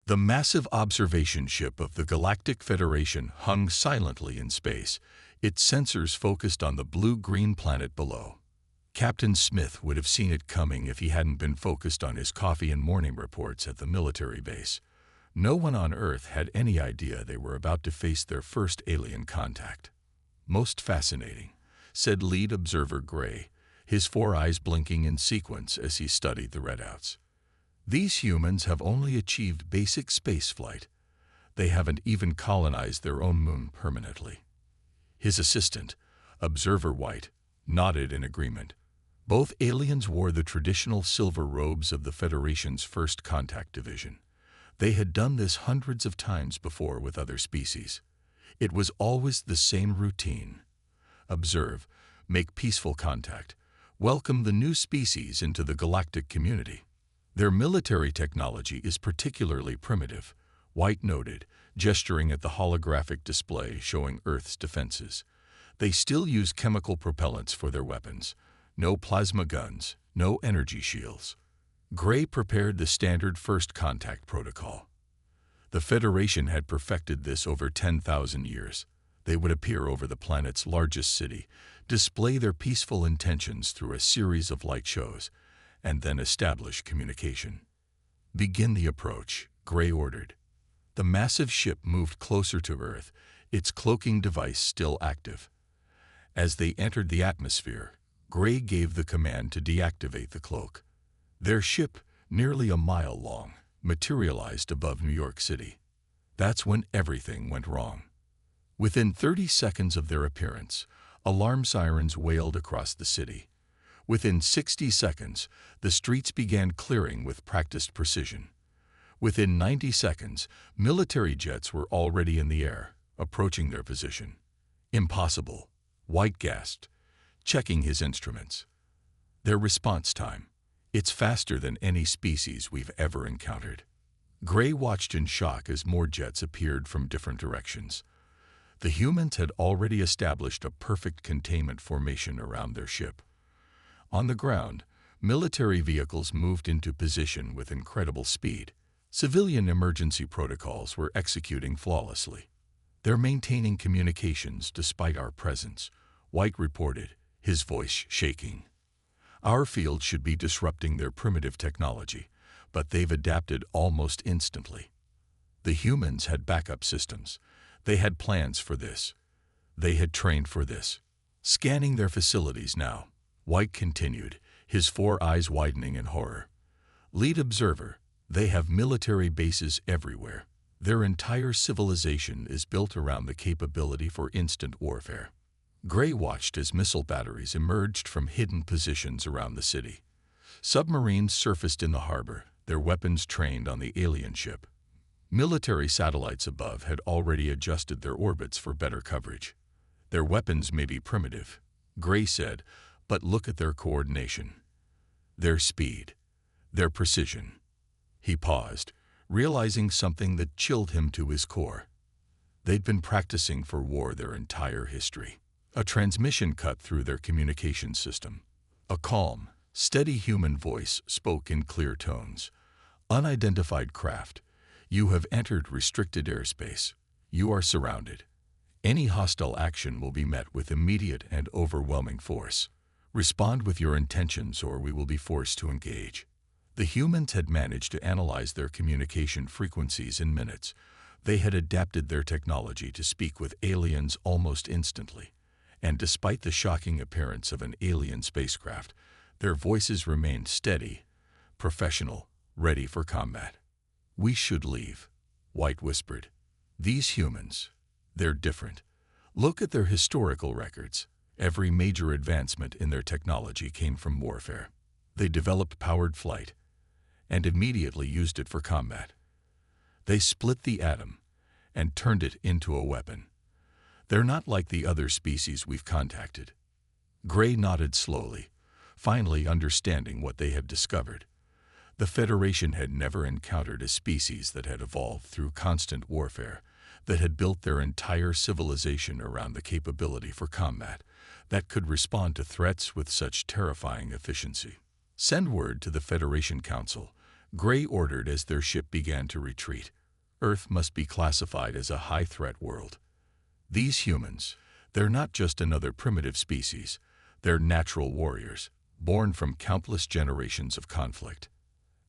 The massive observation ship of the Galactic Federation hung silently in space, its sensors focused on the blue-green planet below. Captain Smith would have seen it coming if he hadn't been focused on his coffee and morning reports at the military base. No one on Earth had any idea they were about to face their first alien contact. "Most fascinating," said lead observer Gray, his 4 eyes blinking in sequence as he studied the readouts. "These humans have only achieved basic spaceflight. They haven't even colonized their own moon permanently." His assistant, Observer White, nodded in agreement. Both aliens wore the traditional silver robes of the Federation's First Contact Division. They had done this hundreds of times before with other species. It was always the same routine. Observe, make peaceful contact, welcome the new species into the galactic community. Their military technology is particularly primitive, White noted, gesturing at the holographic display showing Earth's defenses. They still use chemical propellants for their weapons. No plasma guns, no energy shields. Gray prepared the standard first contact protocol. The Federation had perfected this over 10,000 years. They would appear over the planet's largest city, display their peaceful intentions through a series of light shows, and then establish communication. "Begin the approach," Gray ordered. The massive ship moved closer to Earth, its cloaking device still active. As they entered the atmosphere, Gray gave the command to deactivate the cloak. Their ship, nearly a mile long, materialized above New York City. That's when everything went wrong. Within 30 seconds of their appearance, alarm sirens wailed across the city. Within 60 seconds, the streets began clearing with practiced precision. Within 90 seconds, military jets were already in the air, approaching their position. "Impossible," White gasped, checking his instruments. "Their response time. It's faster than any species we've ever encountered." Gray watched in shock as more jets appeared from different directions. The humans had already established a perfect containment formation around their ship. On the ground, military vehicles moved into position with incredible speed. Civilian emergency protocols were executing flawlessly. "They're maintaining communications despite our presence," White reported, his voice shaking. "Our field should be disrupting their primitive technology, but they've adapted almost instantly." The humans had backup systems. They had plans for this. They had trained for this. Scanning their facilities now, White continued, his 4 eyes widening in horror. "Lead observer, they have military bases everywhere. Their entire civilization is built around the capability for instant warfare." Gray watched as missile batteries emerged from hidden positions around the city. Submarines surfaced in the harbor, their weapons trained on the alien ship. Military satellites above had already adjusted their orbits for better coverage. "Their weapons may be primitive," Gray said, "but look at their coordination. Their speed. Their precision." He paused, realizing something that chilled him to his core. They'd been practicing for war their entire history. A transmission cut through their communication system. A calm, steady human voice spoke in clear tones. "Unidentified craft, you have entered restricted airspace. You are surrounded. Any hostile action will be met with immediate and overwhelming force. Respond with your intentions or we will be forced to engage." The humans had managed to analyze their communication frequencies in minutes. They had adapted their technology to speak with aliens almost instantly. And despite the shocking appearance of an alien spacecraft, their voices remained steady, professional, ready for combat. "We should leave," White whispered. "These humans, they're different. Look at their historical records. Every major advancement in their technology came from warfare. They developed powered flight and immediately used it for combat. They split the atom and turned it into a weapon. They're not like the other species we've contacted." Gray nodded slowly, finally understanding what they had discovered. The Federation had never encountered a species that had evolved through constant warfare, that had built their entire civilization around the capability for combat, that could respond to threats with such terrifying efficiency. "Send word to the Federation Council. Gray ordered as their ship began to retreat. Earth must be classified as a high-threat world. These humans, they're not just another primitive species. They're natural warriors, born from countless generations of conflict.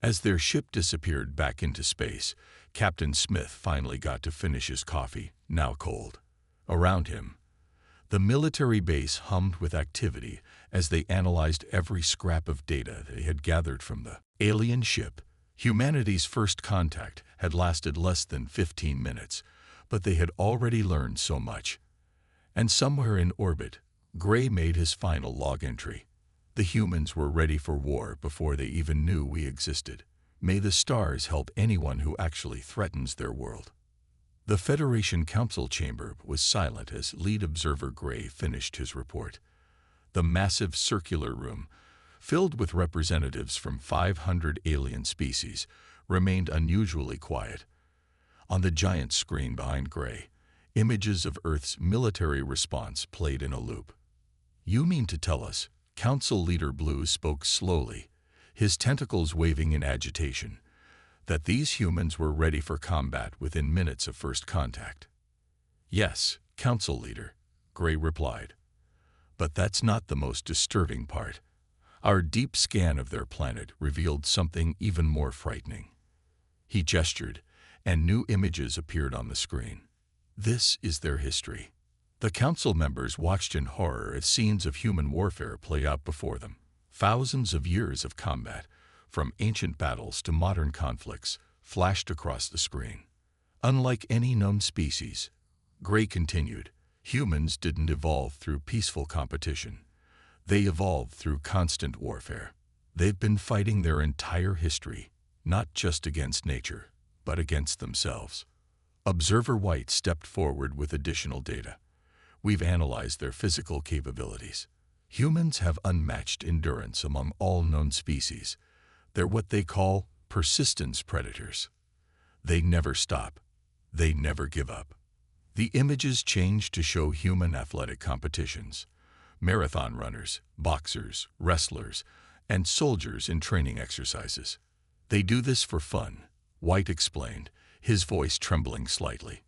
As their ship disappeared back into space, Captain Smith finally got to finish his coffee, now cold. Around him, the military base hummed with activity as they analyzed every scrap of data they had gathered from the alien ship. Humanity's first contact had lasted less than 15 minutes, but they had already learned so much. And somewhere in orbit, Gray made his final log entry. The humans were ready for war before they even knew we existed. May the stars help anyone who actually threatens their world. The Federation Council chamber was silent as lead observer Gray finished his report. The massive circular room, filled with representatives from 500 alien species, remained unusually quiet. On the giant screen behind Gray, images of Earth's military response played in a loop. "You mean to tell us," Council Leader Blue spoke slowly, his tentacles waving in agitation, "that these humans were ready for combat within minutes of first contact?" "Yes, Council Leader," Gray replied. "But that's not the most disturbing part. Our deep scan of their planet revealed something even more frightening." He gestured, and new images appeared on the screen. "This is their history." The council members watched in horror as scenes of human warfare play out before them. Thousands of years of combat, from ancient battles to modern conflicts, flashed across the screen. Unlike any known species, Gray continued, humans didn't evolve through peaceful competition. They evolved through constant warfare. They've been fighting their entire history, not just against nature, but against themselves. Observer White stepped forward with additional data. "We've analyzed their physical capabilities. Humans have unmatched endurance among all known species. They're what they call persistence predators. They never stop. They never give up." The images changed to show human athletic competitions. Marathon runners, boxers, wrestlers, and soldiers in training exercises. "They do this for fun," White explained, his voice trembling slightly.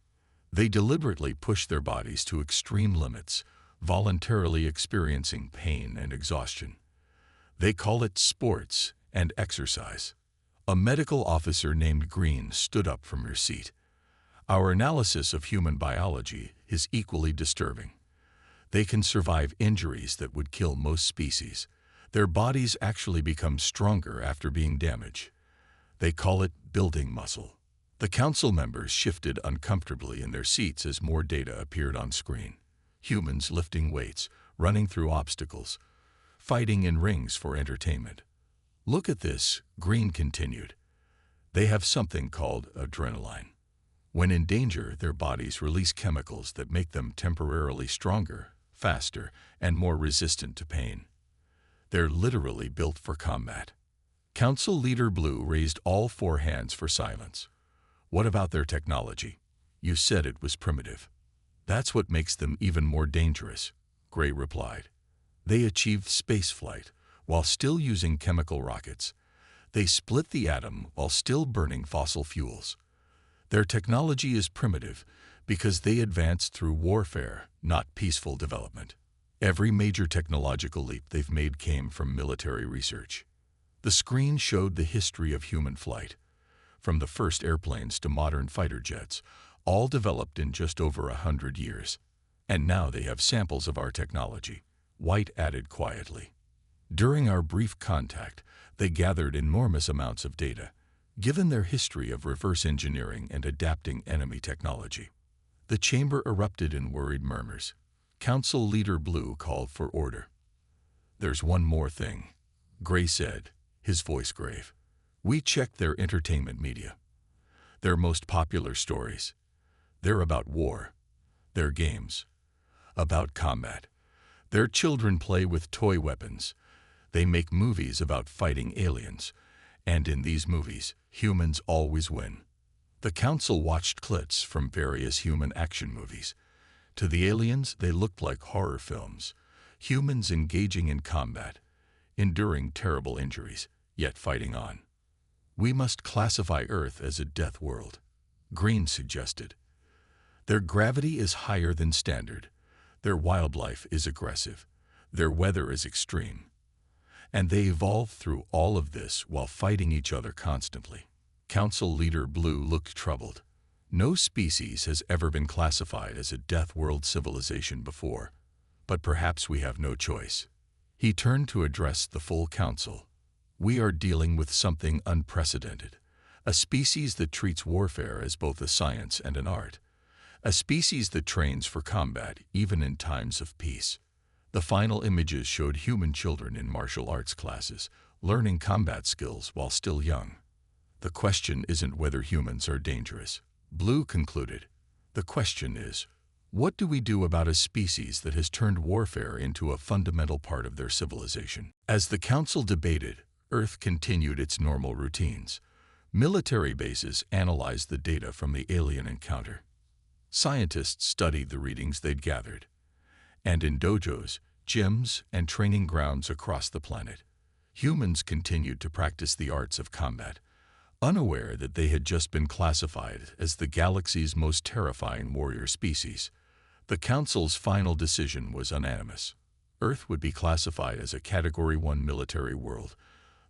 "They deliberately push their bodies to extreme limits, voluntarily experiencing pain and exhaustion. They call it sports and exercise." A medical officer named Green stood up from her seat. "Our analysis of human biology is equally disturbing. They can survive injuries that would kill most species. Their bodies actually become stronger after being damaged. They call it building muscle." The council members shifted uncomfortably in their seats as more data appeared on screen. Humans lifting weights, running through obstacles, fighting in rings for entertainment. "Look at this," Green continued. "They have something called adrenaline. When in danger, their bodies release chemicals that make them temporarily stronger, faster, and more resistant to pain. They're literally built for combat." Council Leader Blue raised all four hands for silence. "What about their technology? You said it was primitive." "That's what makes them even more dangerous," Gray replied. "They achieved spaceflight while still using chemical rockets. They split the atom while still burning fossil fuels. Their technology is primitive because they advanced through warfare, not peaceful development. Every major technological leap they've made came from military research." The screen showed the history of human flight, from the first airplanes to modern fighter jets, all developed in just over 100 years. "And now they have samples of our technology," White added quietly. "During our brief contact, they gathered enormous amounts of data, given their history of reverse engineering and adapting enemy technology." The chamber erupted in worried murmurs. Council Leader Blue called for order. "There's one more thing," Gray said, his voice grave. "We checked their entertainment media. Their most popular stories. They're about war. Their games. About combat. Their children play with toy weapons. They make movies about fighting aliens. And in these movies, humans always win." The council watched clips from various human action movies. To the aliens, they looked like horror films. Humans engaging in combat, enduring terrible injuries, yet fighting on. We must classify Earth as a death world, Green suggested. Their gravity is higher than standard. Their wildlife is aggressive. Their weather is extreme. And they evolved through all of this while fighting each other constantly. Council Leader Blue looked troubled. No species has ever been classified as a death world civilization before, but perhaps we have no choice. He turned to address the full council. We are dealing with something unprecedented, a species that treats warfare as both a science and an art, a species that trains for combat even in times of peace. The final images showed human children in martial arts classes, learning combat skills while still young. The question isn't whether humans are dangerous, Blue concluded. The question is, what do we do about a species that has turned warfare into a fundamental part of their civilization? As the council debated, Earth continued its normal routines. Military bases analyzed the data from the alien encounter. Scientists studied the readings they'd gathered. And in dojos, gyms, and training grounds across the planet, humans continued to practice the arts of combat, unaware that they had just been classified as the galaxy's most terrifying warrior species. The Council's final decision was unanimous. Earth would be classified as a Category 1 military world,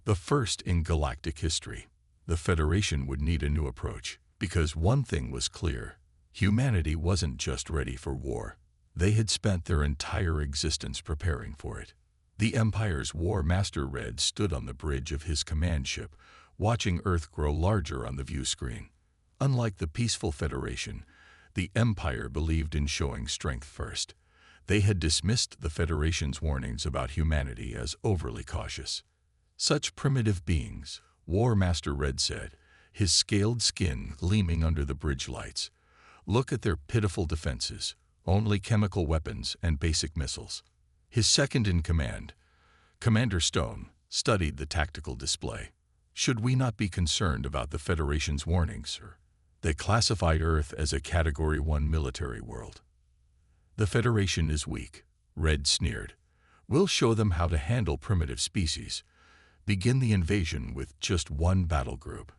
the first in galactic history. The Federation would need a new approach, because one thing was clear: humanity wasn't just ready for war. They had spent their entire existence preparing for it. The Empire's War Master Red stood on the bridge of his command ship, watching Earth grow larger on the view screen. Unlike the peaceful Federation, the Empire believed in showing strength first. They had dismissed the Federation's warnings about humanity as overly cautious. Such primitive beings, War Master Red said, his scaled skin gleaming under the bridge lights. Look at their pitiful defenses, only chemical weapons and basic missiles. His second-in-command, Commander Stone, studied the tactical display. Should we not be concerned about the Federation's warnings, sir? They classified Earth as a Category 1 military world. The Federation is weak, Red sneered. We'll show them how to handle primitive species. Begin the invasion with just one battle group.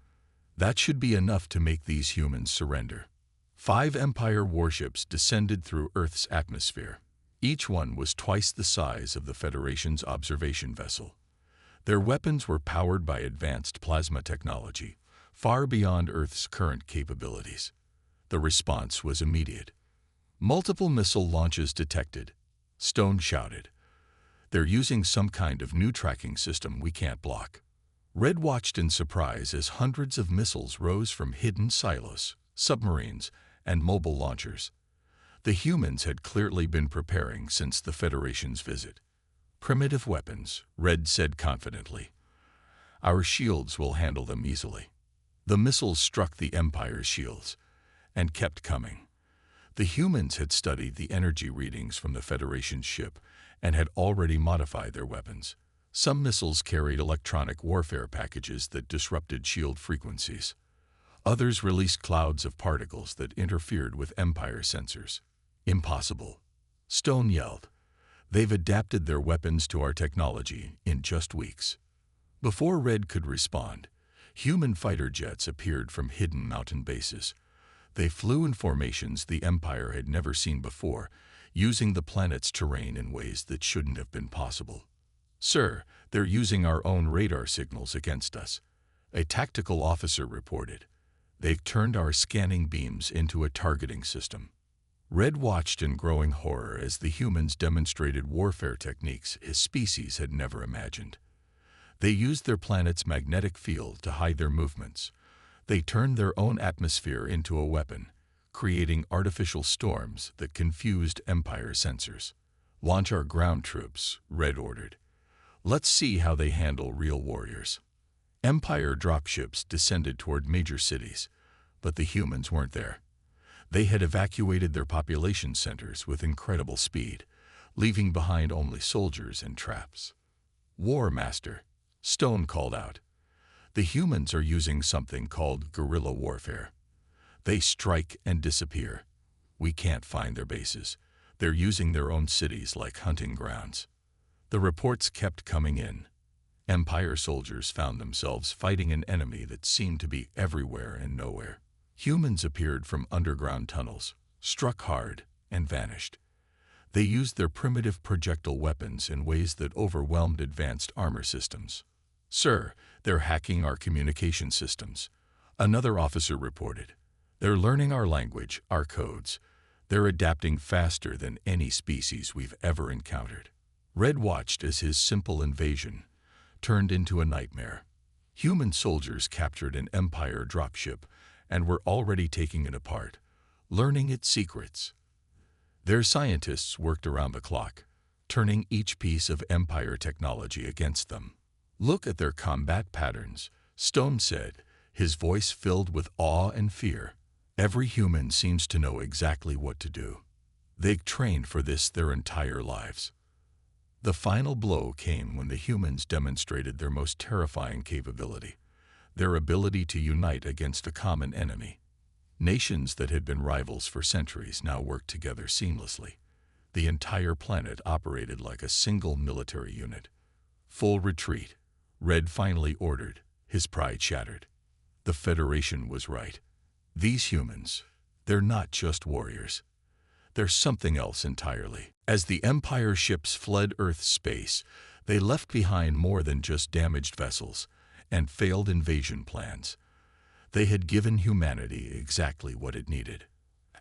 That should be enough to make these humans surrender. 5 Empire warships descended through Earth's atmosphere. Each one was twice the size of the Federation's observation vessel. Their weapons were powered by advanced plasma technology, far beyond Earth's current capabilities. The response was immediate. Multiple missile launches detected, Stone shouted. They're using some kind of new tracking system we can't block. Red watched in surprise as hundreds of missiles rose from hidden silos, submarines, and mobile launchers. The humans had clearly been preparing since the Federation's visit. Primitive weapons, Red said confidently. Our shields will handle them easily. The missiles struck the Empire's shields and kept coming. The humans had studied the energy readings from the Federation's ship and had already modified their weapons. Some missiles carried electronic warfare packages that disrupted shield frequencies. Others released clouds of particles that interfered with Empire sensors. Impossible, Stone yelled. They've adapted their weapons to our technology in just weeks. Before Red could respond, human fighter jets appeared from hidden mountain bases. They flew in formations the Empire had never seen before, using the planet's terrain in ways that shouldn't have been possible. Sir, they're using our own radar signals against us, a tactical officer reported. They've turned our scanning beams into a targeting system. Red watched in growing horror as the humans demonstrated warfare techniques his species had never imagined. They used their planet's magnetic field to hide their movements. They turned their own atmosphere into a weapon, creating artificial storms that confused Empire sensors. Launch our ground troops, Red ordered. Let's see how they handle real warriors. Empire dropships descended toward major cities, but the humans weren't there. They had evacuated their population centers with incredible speed, leaving behind only soldiers and traps. War Master, Stone called out. The humans are using something called guerrilla warfare. They strike and disappear. We can't find their bases. They're using their own cities like hunting grounds. The reports kept coming in. Empire soldiers found themselves fighting an enemy that seemed to be everywhere and nowhere. Humans appeared from underground tunnels, struck hard, and vanished. They used their primitive projectile weapons in ways that overwhelmed advanced armor systems. "Sir, they're hacking our communication systems," another officer reported. "They're learning our language, our codes. They're adapting faster than any species we've ever encountered." Red watched as his simple invasion turned into a nightmare. Human soldiers captured an Empire dropship and were already taking it apart, learning its secrets. Their scientists worked around the clock, turning each piece of Empire technology against them. "Look at their combat patterns," Stone said, his voice filled with awe and fear. "Every human seems to know exactly what to do. They've trained for this their entire lives." The final blow came when the humans demonstrated their most terrifying capability, their ability to unite against a common enemy. Nations that had been rivals for centuries now worked together seamlessly. The entire planet operated like a single military unit. "Full retreat," Red finally ordered, his pride shattered. The Federation was right. These humans, they're not just warriors. They're something else entirely. As the Empire ships fled Earth's space, they left behind more than just damaged vessels and failed invasion plans. They had given humanity exactly what it needed: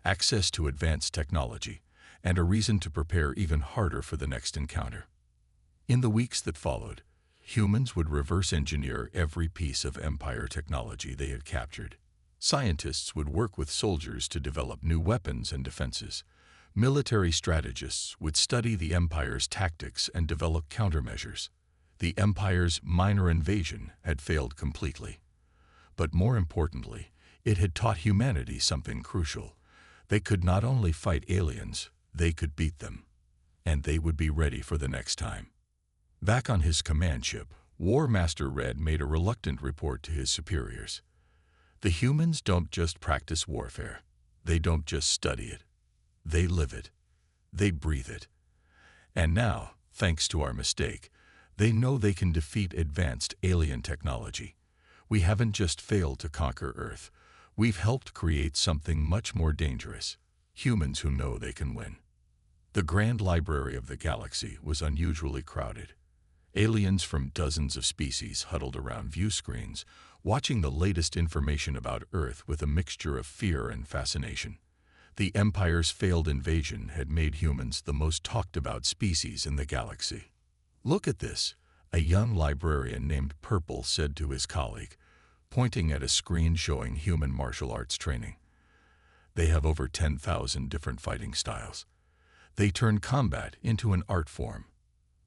access to advanced technology and a reason to prepare even harder for the next encounter. In the weeks that followed, humans would reverse engineer every piece of Empire technology they had captured. Scientists would work with soldiers to develop new weapons and defenses. Military strategists would study the Empire's tactics and develop countermeasures. The Empire's minor invasion had failed completely. But more importantly, it had taught humanity something crucial. They could not only fight aliens, they could beat them. And they would be ready for the next time. Back on his command ship, War Master Red made a reluctant report to his superiors. "The humans don't just practice warfare. They don't just study it. They live it. They breathe it. And now, thanks to our mistake, they know they can defeat advanced alien technology. We haven't just failed to conquer Earth. We've helped create something much more dangerous: humans who know they can win." The Grand Library of the galaxy was unusually crowded. Aliens from dozens of species huddled around view screens, watching the latest information about Earth with a mixture of fear and fascination. The Empire's failed invasion had made humans the most talked-about species in the galaxy. "Look at this," a young librarian named Purple said to his colleague, pointing at a screen showing human martial arts training. "They have over 10,000 different fighting styles. They turn combat into an art form."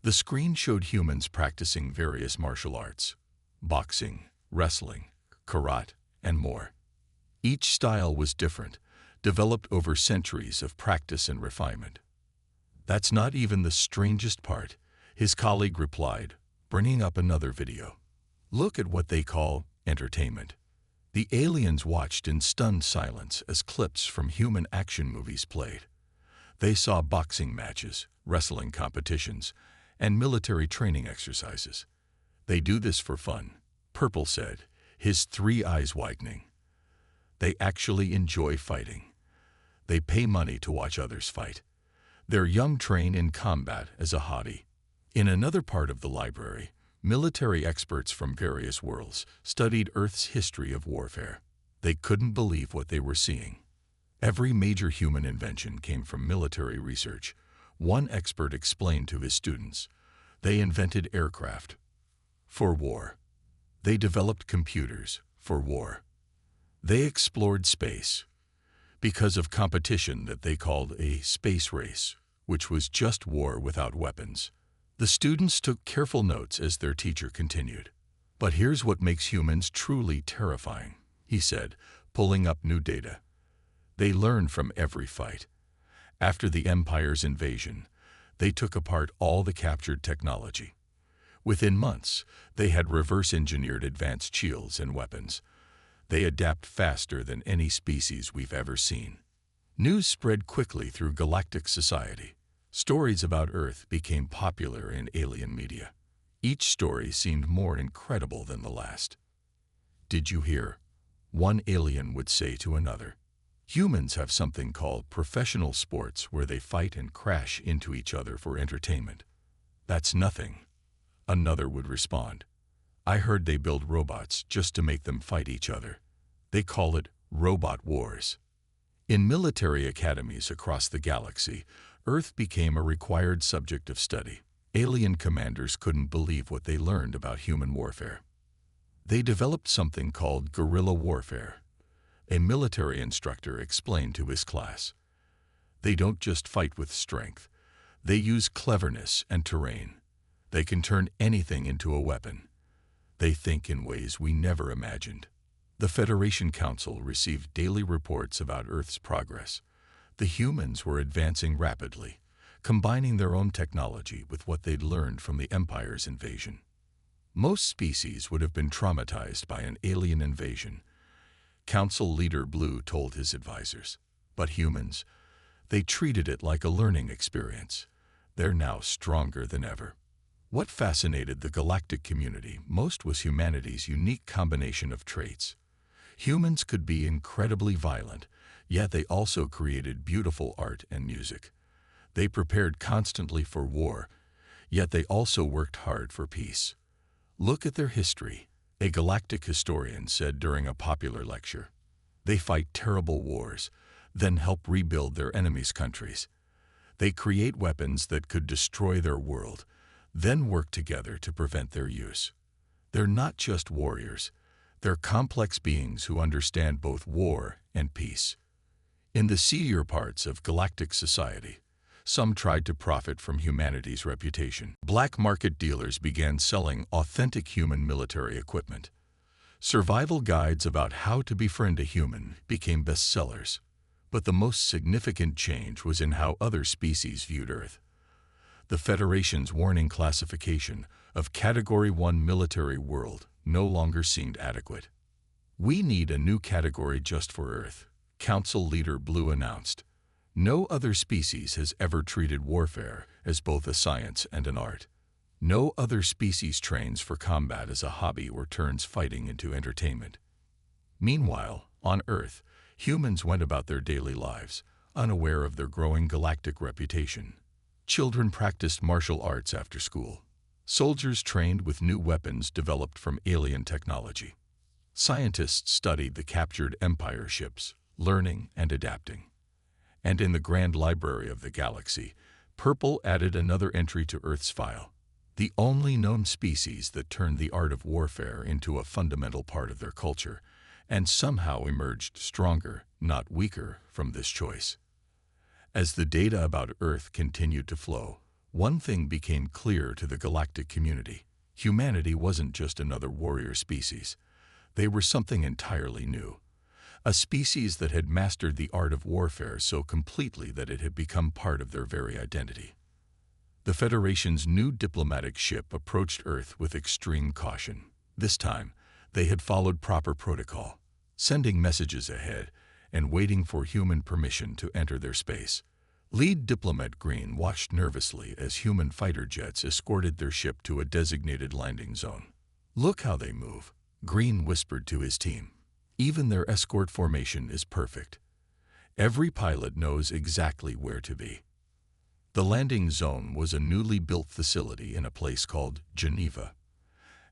The screen showed humans practicing various martial arts: boxing, wrestling, karate, and more. Each style was different, developed over centuries of practice and refinement. "That's not even the strangest part," his colleague replied, bringing up another video. "Look at what they call entertainment." The aliens watched in stunned silence as clips from human action movies played. They saw boxing matches, wrestling competitions, and military training exercises. "They do this for fun," Purple said, his three eyes widening. "They actually enjoy fighting. They pay money to watch others fight. Their young train in combat as a hobby." In another part of the library, military experts from various worlds studied Earth's history of warfare. They couldn't believe what they were seeing. Every major human invention came from military research. One expert explained to his students, "They invented aircraft for war. They developed computers for war. They explored space because of competition that they called a space race, which was just war without weapons." The students took careful notes as their teacher continued. "But here's what makes humans truly terrifying," he said, pulling up new data. "They learn from every fight. After the Empire's invasion, they took apart all the captured technology. Within months, they had reverse-engineered advanced shields and weapons. They adapt faster than any species we've ever seen." News spread quickly through galactic society. Stories about Earth became popular in alien media. Each story seemed more incredible than the last. "Did you hear?" one alien would say to another. "Humans have something called professional sports where they fight and crash into each other for entertainment." "That's nothing," another would respond. "I heard they build robots just to make them fight each other. They call it robot wars." In military academies across the galaxy, Earth became a required subject of study. Alien commanders couldn't believe what they learned about human warfare. They developed something called guerrilla warfare. A military instructor explained to his class. They don't just fight with strength. They use cleverness and terrain. They can turn anything into a weapon. They think in ways we never imagined. The Federation Council received daily reports about Earth's progress. The humans were advancing rapidly, combining their own technology with what they'd learned from the Empire's invasion. Most species would have been traumatized by an alien invasion, Council Leader Blue told his advisors. But humans, they treated it like a learning experience. They're now stronger than ever. What fascinated the galactic community most was humanity's unique combination of traits. Humans could be incredibly violent, yet they also created beautiful art and music. They prepared constantly for war, yet they also worked hard for peace. "Look at their history," a galactic historian said during a popular lecture. "They fight terrible wars, then help rebuild their enemies' countries. They create weapons that could destroy their world, then work together to prevent their use. They're not just warriors, they're complex beings who understand both war and peace." In the seedier parts of galactic society, some tried to profit from humanity's reputation. Black market dealers began selling authentic human military equipment. Survival guides about how to befriend a human became bestsellers. But the most significant change was in how other species viewed Earth. The Federation's warning classification of Category 1 military world no longer seemed adequate. "We need a new category just for Earth," Council Leader Blue announced. "No other species has ever treated warfare as both a science and an art. No other species trains for combat as a hobby or turns fighting into entertainment." Meanwhile, on Earth, humans went about their daily lives, unaware of their growing galactic reputation. Children practiced martial arts after school. Soldiers trained with new weapons developed from alien technology. Scientists studied the captured Empire ships, learning and adapting. And in the Grand Library of the Galaxy, Purple added another entry to Earth's file, the only known species that turned the art of warfare into a fundamental part of their culture, and somehow emerged stronger, not weaker, from this choice. As the data about Earth continued to flow, one thing became clear to the galactic community. Humanity wasn't just another warrior species. They were something entirely new. A species that had mastered the art of warfare so completely that it had become part of their very identity. The Federation's new diplomatic ship approached Earth with extreme caution. This time, they had followed proper protocol, sending messages ahead and waiting for human permission to enter their space. Lead Diplomat Green watched nervously as human fighter jets escorted their ship to a designated landing zone. "Look how they move," Green whispered to his team. "Even their escort formation is perfect. Every pilot knows exactly where to be." The landing zone was a newly built facility in a place called Geneva.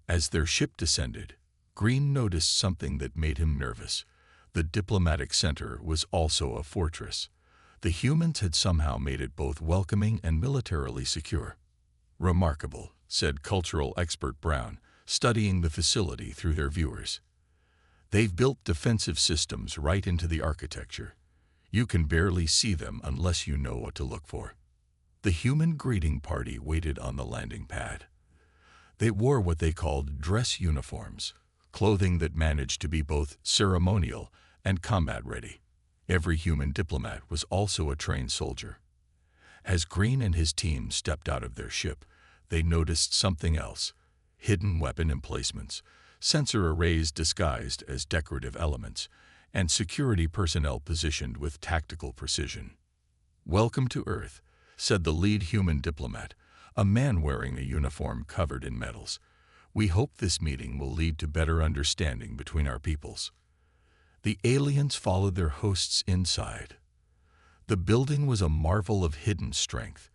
As their ship descended, Green noticed something that made him nervous. The diplomatic center was also a fortress. The humans had somehow made it both welcoming and militarily secure. "Remarkable," said cultural expert Brown, studying the facility through their viewers. "They've built defensive systems right into the architecture. You can barely see them unless you know what to look for." The human greeting party waited on the landing pad. They wore what they called dress uniforms, clothing that managed to be both ceremonial and combat-ready. Every human diplomat was also a trained soldier. As Green and his team stepped out of their ship, they noticed something else: hidden weapon emplacements, sensor arrays disguised as decorative elements, and security personnel positioned with tactical precision. "Welcome to Earth," said the lead human diplomat, a man wearing a uniform covered in medals. We hope this meeting will lead to better understanding between our peoples. The aliens followed their hosts inside. The building was a marvel of hidden strength.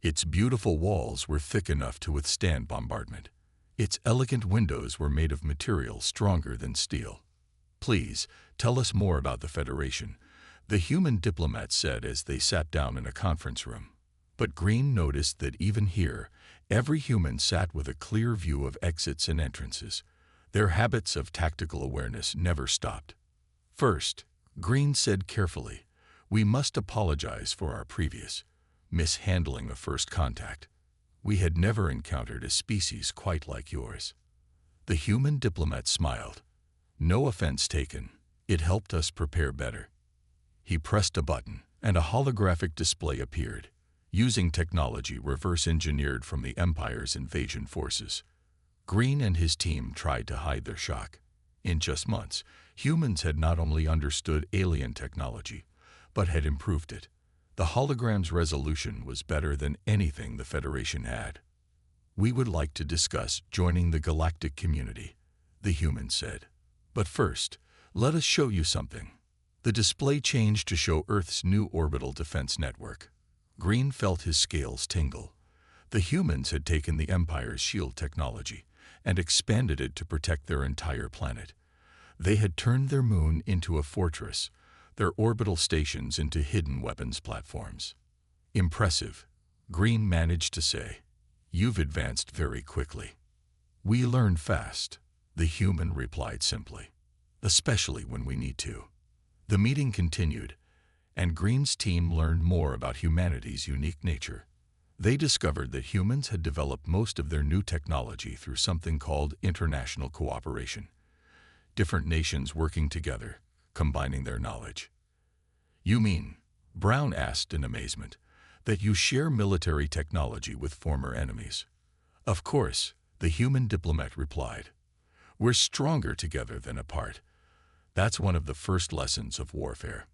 Its beautiful walls were thick enough to withstand bombardment. Its elegant windows were made of material stronger than steel. "Please, tell us more about the Federation," the human diplomat said as they sat down in a conference room. But Green noticed that even here, every human sat with a clear view of exits and entrances. Their habits of tactical awareness never stopped. "First," Green said carefully, "we must apologize for our previous mishandling of first contact. We had never encountered a species quite like yours." The human diplomat smiled. "No offense taken. It helped us prepare better." He pressed a button, and a holographic display appeared, using technology reverse-engineered from the Empire's invasion forces. Green and his team tried to hide their shock. In just months, humans had not only understood alien technology, but had improved it. The hologram's resolution was better than anything the Federation had. "We would like to discuss joining the galactic community," the human said. "But first, let us show you something." The display changed to show Earth's new orbital defense network. Green felt his scales tingle. The humans had taken the Empire's shield technology and expanded it to protect their entire planet. They had turned their moon into a fortress, their orbital stations into hidden weapons platforms. "Impressive," Green managed to say. "You've advanced very quickly." "We learn fast," the human replied simply. "Especially when we need to." The meeting continued, and Green's team learned more about humanity's unique nature. They discovered that humans had developed most of their new technology through something called international cooperation. Different nations working together, combining their knowledge. "You mean," Brown asked in amazement, "that you share military technology with former enemies?" "Of course," the human diplomat replied. "We're stronger together than apart. That's one of the first lessons of warfare."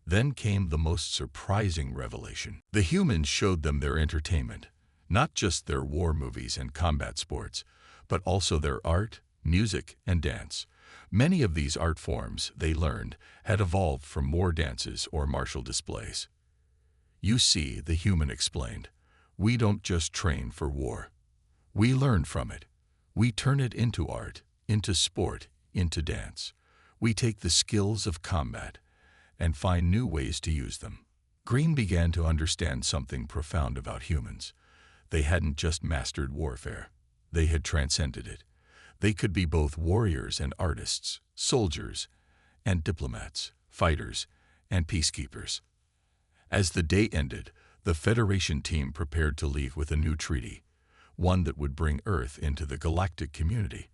Then came the most surprising revelation. The humans showed them their entertainment, not just their war movies and combat sports, but also their art, music, and dance. Many of these art forms, they learned, had evolved from war dances or martial displays. "You see," the human explained, "we don't just train for war. We learn from it. We turn it into art, into sport, into dance. We take the skills of combat and find new ways to use them." Green began to understand something profound about humans. They hadn't just mastered warfare. They had transcended it. They could be both warriors and artists, soldiers and diplomats, fighters and peacekeepers. As the day ended, the Federation team prepared to leave with a new treaty, one that would bring Earth into the galactic community.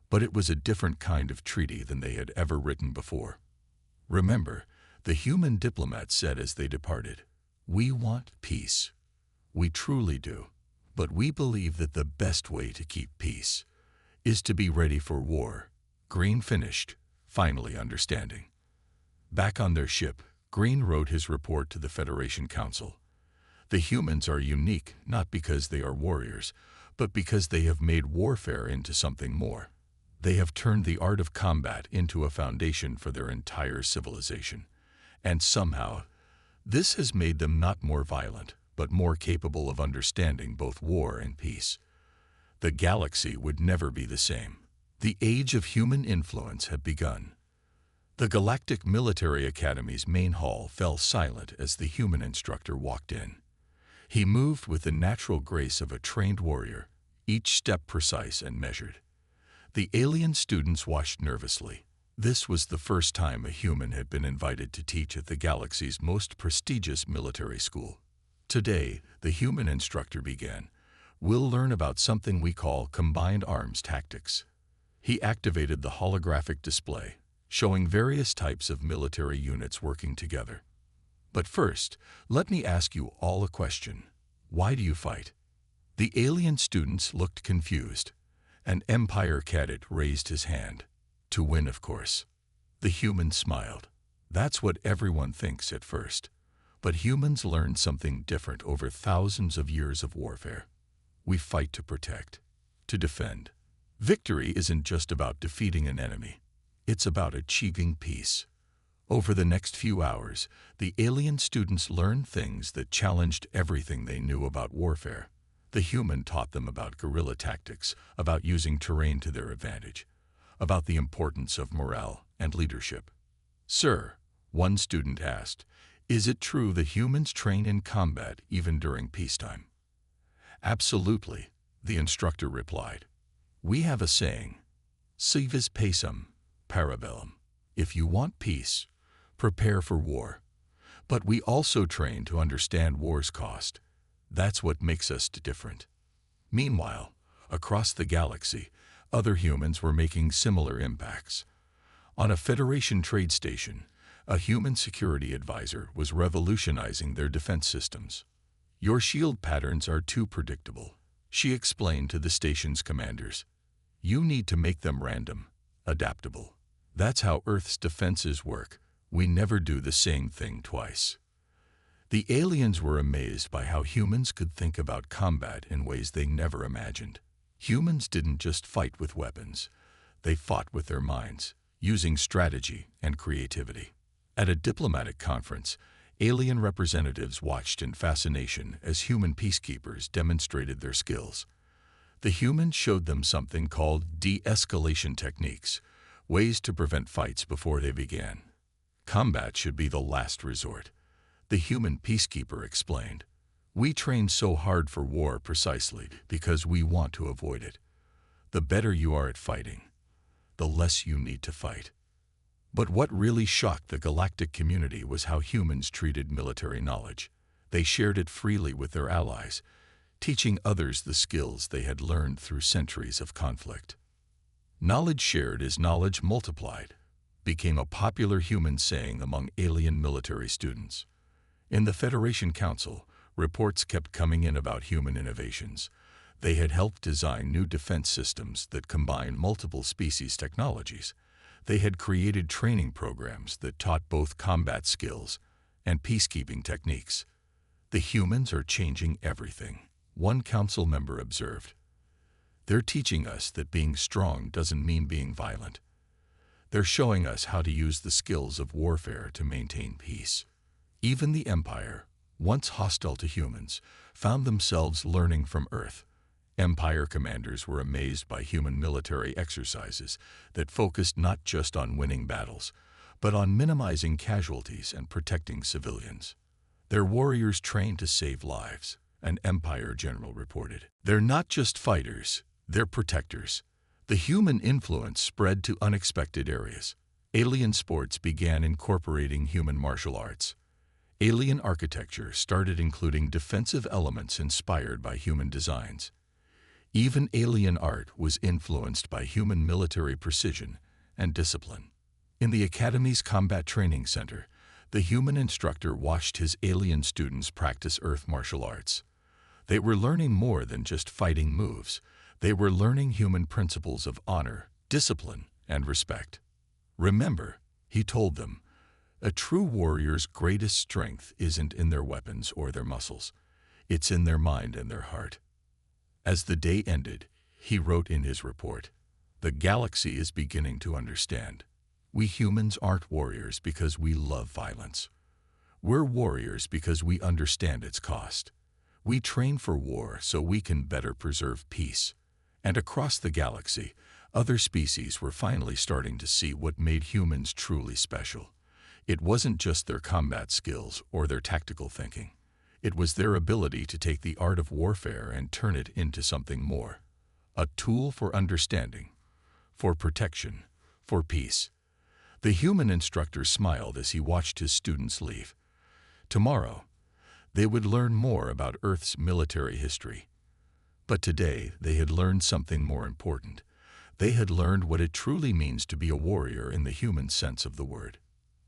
But it was a different kind of treaty than they had ever written before. "Remember," the human diplomat said as they departed, "we want peace. We truly do. But we believe that the best way to keep peace is to be ready for war." Green finished, finally understanding. Back on their ship, Green wrote his report to the Federation Council. "The humans are unique not because they are warriors, but because they have made warfare into something more. They have turned the art of combat into a foundation for their entire civilization. And somehow, this has made them not more violent, but more capable of understanding both war and peace. The galaxy would never be the same. The age of human influence had begun." The Galactic Military Academy's main hall fell silent as the human instructor walked in. He moved with the natural grace of a trained warrior, each step precise and measured. The alien students watched nervously. This was the first time a human had been invited to teach at the galaxy's most prestigious military school. "Today," the human instructor began, "we'll learn about something we call combined arms tactics." He activated the holographic display, showing various types of military units working together. "But first, let me ask you all a question. Why do you fight?" The alien students looked confused. An Empire cadet raised his hand. "To win, of course." The human smiled. "That's what everyone thinks at first. But humans learned something different over thousands of years of warfare. We fight to protect, to defend. Victory isn't just about defeating an enemy. It's about achieving peace. Over the next few hours, the alien students learned things that challenged everything they knew about warfare. The human taught them about guerrilla tactics, about using terrain to their advantage, about the importance of morale and leadership. "Sir," one student asked, "is it true that humans train in combat even during peacetime?" "Absolutely," the instructor replied. "We have a saying, si vis pacem, para bellum. If you want peace, prepare for war. But we also train to understand war's cost. That's what makes us different." Meanwhile, across the galaxy, other humans were making similar impacts. On a Federation trade station, a human security advisor was revolutionizing their defense systems. "Your shield patterns are too predictable," she explained to the station's commanders. "You need to make them random, adaptable. That's how Earth's defenses work. We never do the same thing twice." The aliens were amazed by how humans could think about combat in ways they never imagined. Humans didn't just fight with weapons. They fought with their minds, using strategy and creativity. At a diplomatic conference, alien representatives watched in fascination as human peacekeepers demonstrated their skills. The humans showed them something called de-escalation techniques, ways to prevent fights before they began. "Combat should be the last resort," the human peacekeeper explained. "We train so hard for war precisely because we want to avoid it. The better you are at fighting, the less you need to fight." But what really shocked the galactic community was how humans treated military knowledge. They shared it freely with their allies, teaching others the skills they had learned through centuries of conflict. "Knowledge shared is knowledge multiplied," became a popular human saying among alien military students. In the Federation Council, reports kept coming in about human innovations. They had helped design new defense systems that combine multiple species technologies. They had created training programs that taught both combat skills and peacekeeping techniques. "The humans are changing everything," one council member observed. "They're teaching us that being strong doesn't mean being violent. They're showing us how to use the skills of warfare to maintain peace." Even the Empire, once hostile to humans, found themselves learning from Earth. Empire commanders were amazed by human military exercises that focused not just on winning battles, but on minimizing casualties and protecting civilians. "Their warriors trained to save lives," an Empire general reported. "They're not just fighters, they're protectors." The human influence spread to unexpected areas. Alien sports began incorporating human martial arts. Alien architecture started including defensive elements inspired by human designs. Even alien art was influenced by human military precision and discipline. In the Academy's Combat Training Center, the human instructor watched his alien students practice Earth martial arts. They were learning more than just fighting moves. They were learning human principles of honor, discipline, and respect. "Remember," he told them, "a true warrior's greatest strength isn't in their weapons or their muscles. It's in their mind and their heart." As the day ended, he wrote in his report, "The galaxy is beginning to understand. We humans aren't warriors because we love violence. We're warriors because we understand its cost. We train for war so we can better preserve peace." And across the galaxy, other species were finally starting to see what made humans truly special. It wasn't just their combat skills or their tactical thinking. It was their ability to take the art of warfare and turn it into something more. A tool for understanding, for protection, for peace. The human instructor smiled as he watched his students leave. Tomorrow, they would learn more about Earth's military history. But today, they had learned something more important. They had learned what it truly means to be a warrior in the human sense of the word.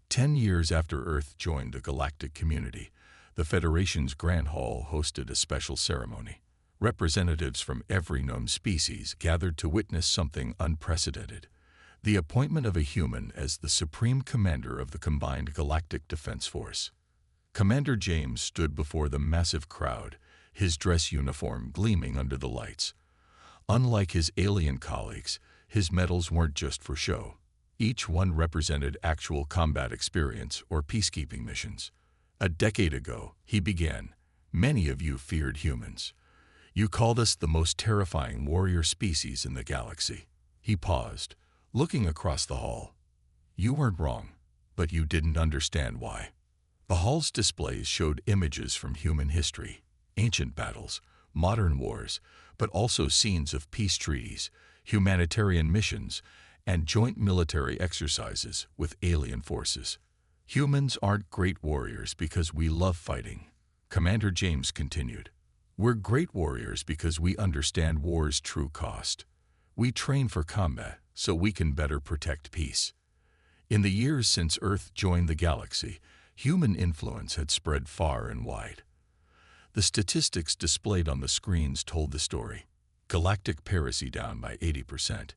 10 years after Earth joined the galactic community, the Federation's Grand Hall hosted a special ceremony. Representatives from every known species gathered to witness something unprecedented: the appointment of a human as the supreme commander of the combined Galactic Defense Force. Commander James stood before the massive crowd, his dress uniform gleaming under the lights. Unlike his alien colleagues, his medals weren't just for show. Each one represented actual combat experience or peacekeeping missions. A decade ago, he began, "Many of you feared humans. You called us the most terrifying warrior species in the galaxy." He paused, looking across the hall. "You weren't wrong, but you didn't understand why." The hall's displays showed images from human history, ancient battles, modern wars, but also scenes of peace treaties, humanitarian missions, and joint military exercises with alien forces. "Humans aren't great warriors because we love fighting," Commander James continued. "We're great warriors because we understand war's true cost. We train for combat so we can better protect peace." In the years since Earth joined the galaxy, human influence had spread far and wide. The statistics displayed on the screens told the story. Galactic piracy down by 80%.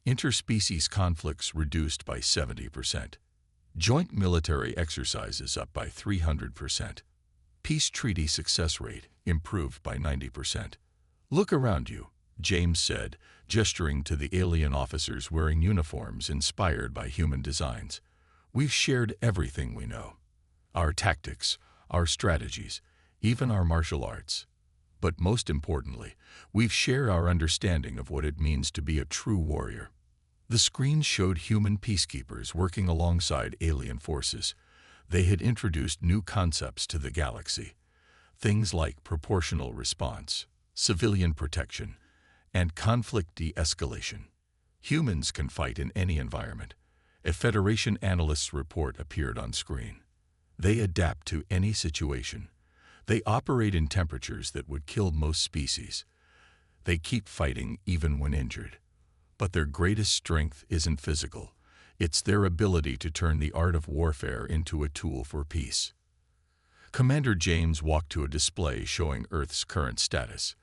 Interspecies conflicts reduced by 70%. Joint military exercises up by 300%. Peace treaty success rate improved by 90%. "Look around you," James said, gesturing to the alien officers wearing uniforms inspired by human designs. "We've shared everything we know. Our tactics, our strategies, even our martial arts. But most importantly, we've shared our understanding of what it means to be a true warrior." The screens showed human peacekeepers working alongside alien forces. They had introduced new concepts to the galaxy, things like proportional response, civilian protection, and conflict de-escalation. Humans can fight in any environment. A Federation analyst's report appeared on screen. They adapt to any situation. They operate in temperatures that would kill most species. They keep fighting even when injured. But their greatest strength isn't physical. It's their ability to turn the art of warfare into a tool for peace. Commander James walked to a display showing Earth's current status.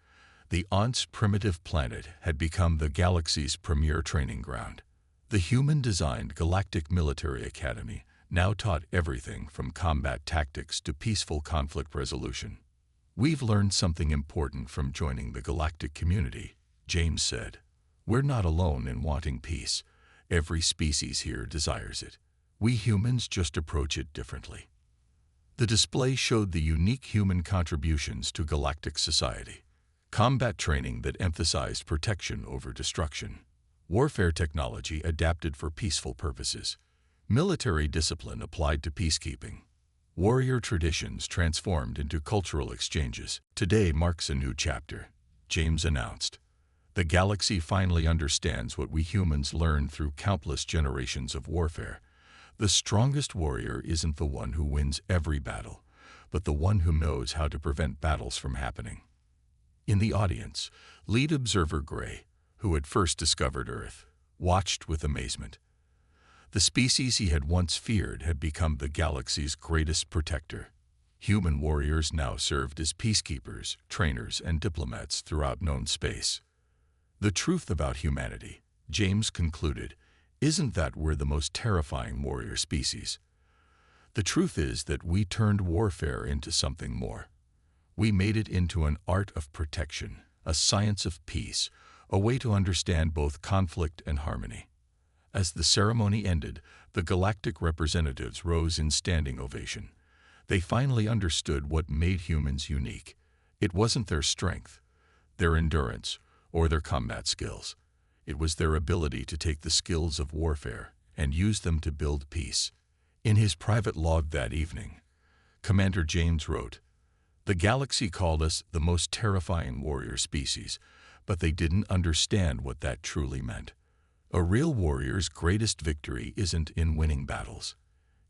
The Aunt's primitive planet had become the galaxy's premier training ground. The human-designed Galactic Military Academy now taught everything from combat tactics to peaceful conflict resolution. "We've learned something important from joining the galactic community," James said. "We're not alone in wanting peace. Every species here desires it. We humans just approach it differently." The display showed the unique human contributions to galactic society. Combat training that emphasized protection over destruction. Warfare technology adapted for peaceful purposes. Military discipline applied to peacekeeping. Warrior traditions transformed into cultural exchanges. "Today marks a new chapter," James announced. "The galaxy finally understands what we humans learned through countless generations of warfare. The strongest warrior isn't the one who wins every battle, but the one who knows how to prevent battles from happening." In the audience, lead observer Gray, who had first discovered Earth, watched with amazement. The species he had once feared had become the galaxy's greatest protector. Human warriors now served as peacekeepers, trainers, and diplomats throughout known space. "The truth about humanity," James concluded, "isn't that we're the most terrifying warrior species. The truth is that we turned warfare into something more. We made it into an art of protection, a science of peace, a way to understand both conflict and harmony." As the ceremony ended, the galactic representatives rose in standing ovation. They finally understood what made humans unique. It wasn't their strength, their endurance, or their combat skills. It was their ability to take the skills of warfare and use them to build peace. In his private log that evening, Commander James wrote, "The galaxy called us the most terrifying warrior species, but they didn't understand what that truly meant. A real warrior's greatest victory isn't in winning battles.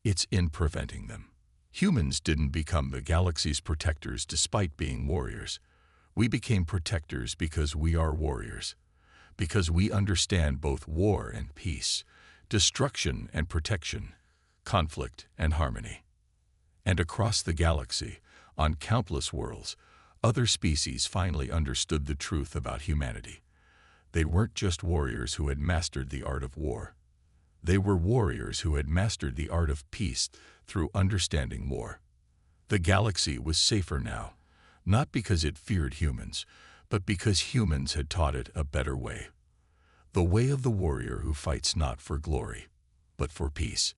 It's in preventing them." Humans didn't become the galaxy's protectors despite being warriors. We became protectors because we are warriors. Because we understand both war and peace, destruction and protection, conflict and harmony. And across the galaxy, on countless worlds, other species finally understood the truth about humanity. They weren't just warriors who had mastered the art of war. They were warriors who had mastered the art of peace through understanding war. The galaxy was safer now, not because it feared humans, but because humans had taught it a better way. The way of the warrior who fights not for glory, but for peace.